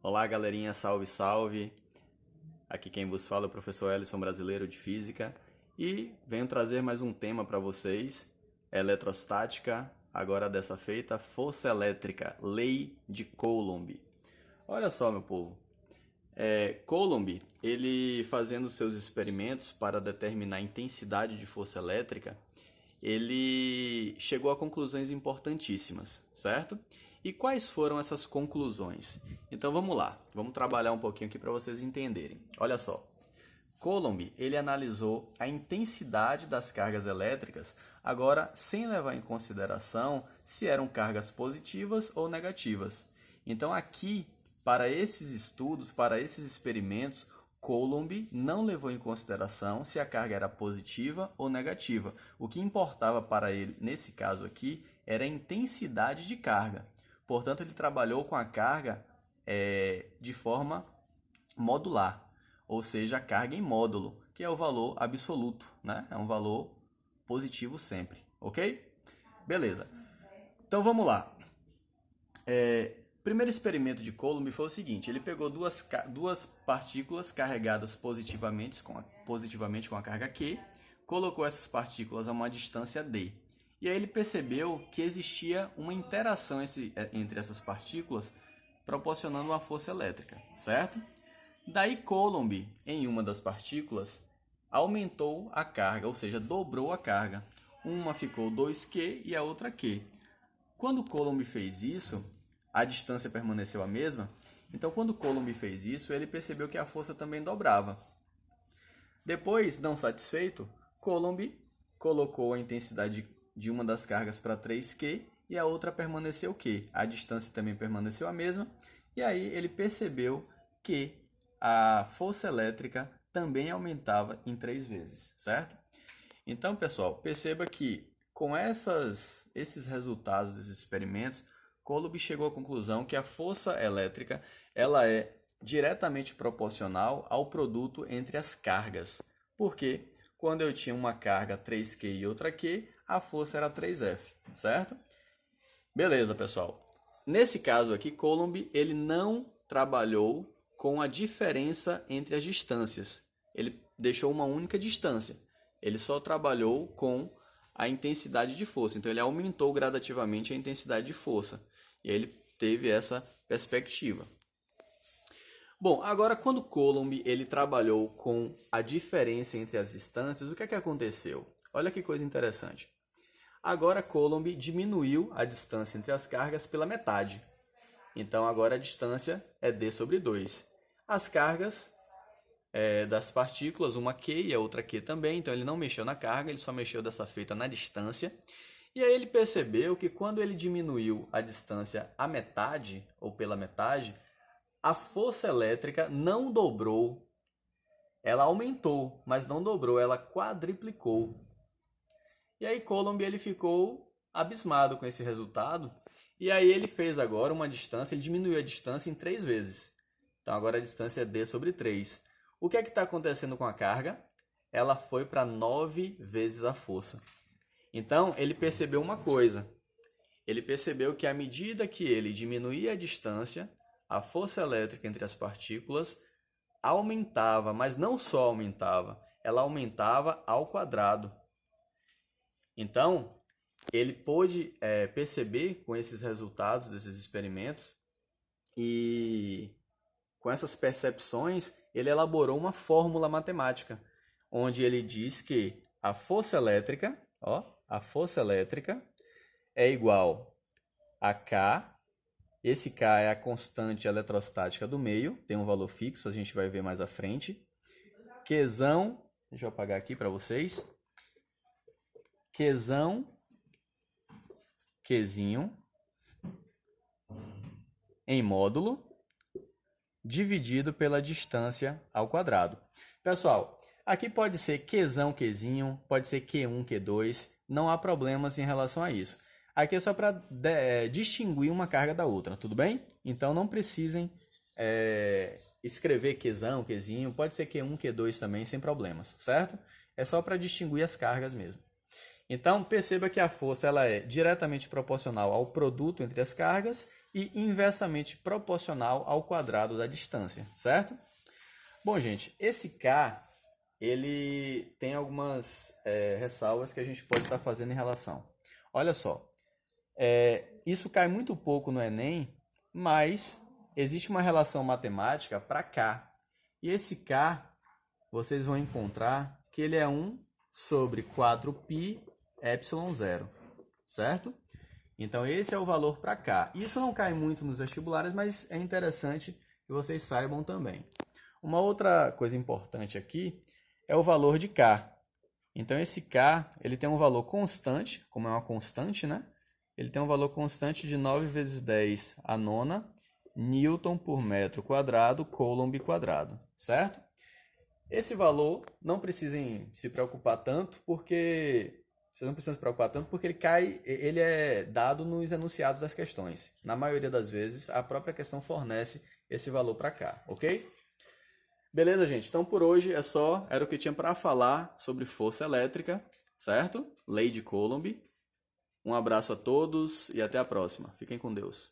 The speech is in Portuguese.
Olá, galerinha, salve, salve! Aqui quem vos fala é o professor Ellison Brasileiro de Física e venho trazer mais um tema para vocês, eletrostática, agora dessa feita, força elétrica, lei de Coulomb. Olha só, meu povo, Coulomb, ele fazendo seus experimentos para determinar a intensidade de força elétrica, ele chegou a conclusões importantíssimas, certo? E quais foram essas conclusões? Então vamos lá, vamos trabalhar um pouquinho aqui para vocês entenderem. Olha só, Coulomb ele analisou a intensidade das cargas elétricas, agora sem levar em consideração se eram cargas positivas ou negativas. Então aqui, para esses estudos, para esses experimentos, Coulomb não levou em consideração se a carga era positiva ou negativa. O que importava para ele, nesse caso aqui, era a intensidade de carga. Portanto, ele trabalhou com a carga de forma modular, ou seja, a carga em módulo, que é o valor absoluto, né? É um valor positivo sempre, ok? Beleza. Então, vamos lá. Primeiro experimento de Coulomb foi o seguinte, ele pegou duas partículas carregadas positivamente com a carga Q, colocou essas partículas a uma distância d. E aí ele percebeu que existia uma interação entre essas partículas, proporcionando uma força elétrica, certo? Daí Coulomb, em uma das partículas, aumentou a carga, ou seja, dobrou a carga. Uma ficou 2Q e a outra Q. Quando Coulomb fez isso, a distância permaneceu a mesma. Então, quando Coulomb fez isso, ele percebeu que a força também dobrava. Depois, não satisfeito, Coulomb colocou a intensidade de uma das cargas para 3Q e a outra permaneceu Q. A distância também permaneceu a mesma. E aí ele percebeu que a força elétrica também aumentava em 3 vezes, certo? Então, pessoal, perceba que com esses resultados desses experimentos, Coulomb chegou à conclusão que a força elétrica ela é diretamente proporcional ao produto entre as cargas. Porque quando eu tinha uma carga 3Q e outra Q, a força era 3F, certo? Beleza, pessoal. Nesse caso aqui, Coulomb ele não trabalhou com a diferença entre as distâncias. Ele deixou uma única distância. Ele só trabalhou com a intensidade de força. Então, ele aumentou gradativamente a intensidade de força. E aí ele teve essa perspectiva. Bom, agora quando Coulomb ele trabalhou com a diferença entre as distâncias, o que é que aconteceu? Olha que coisa interessante. Agora Coulomb diminuiu a distância entre as cargas pela metade. Então agora a distância é d sobre 2. As cargas das partículas, uma Q e a outra Q também, então ele não mexeu na carga, ele só mexeu dessa feita na distância. E aí ele percebeu que quando ele diminuiu a distância à metade, ou pela metade, a força elétrica não dobrou. Ela aumentou, mas não dobrou, ela quadriplicou. E aí Coulomb ele ficou abismado com esse resultado. E aí ele fez agora uma distância, ele diminuiu a distância em 3 vezes. Então agora a distância é d sobre 3. O que é que está acontecendo com a carga? Ela foi para 9 vezes a força. Então, ele percebeu uma coisa. Ele percebeu que à medida que ele diminuía a distância, a força elétrica entre as partículas aumentava, mas não só aumentava, ela aumentava ao quadrado. Então, ele pôde perceber com esses resultados desses experimentos e com essas percepções, ele elaborou uma fórmula matemática, onde ele diz que a força elétrica é igual a K. Esse K é a constante eletrostática do meio, tem um valor fixo, a gente vai ver mais à frente. Qzão, deixa eu apagar aqui para vocês. Qzinho, em módulo, dividido pela distância ao quadrado. Pessoal, aqui pode ser Qzão, Qzinho, pode ser Q1, Q2, não há problemas em relação a isso. Aqui é só para distinguir uma carga da outra, tudo bem? Então não precisem escrever Qzão, Qzinho, pode ser Q1, Q2 também, sem problemas, certo? É só para distinguir as cargas mesmo. Então perceba que a força ela é diretamente proporcional ao produto entre as cargas e inversamente proporcional ao quadrado da distância, certo? Bom, gente, esse K, ele tem algumas ressalvas que a gente pode estar fazendo em relação. Olha só, isso cai muito pouco no Enem, mas existe uma relação matemática para K. E esse K, vocês vão encontrar que ele é 1 sobre 4π ε0, certo? Então, esse é o valor para K. Isso não cai muito nos vestibulares, mas é interessante que vocês saibam também. Uma outra coisa importante aqui é o valor de K. Então, esse K ele tem um valor constante, como é uma constante, né? Ele tem um valor constante de 9 vezes 10 a nona Newton por metro quadrado, Coulomb quadrado, certo? Esse valor não precisem se preocupar tanto, porque vocês não precisam se preocupar tanto porque ele é dado nos enunciados das questões. Na maioria das vezes, a própria questão fornece esse valor para cá, ok? Beleza, gente? Então, por hoje era o que tinha para falar sobre força elétrica, certo? Lei de Coulomb. Um abraço a todos e até a próxima. Fiquem com Deus.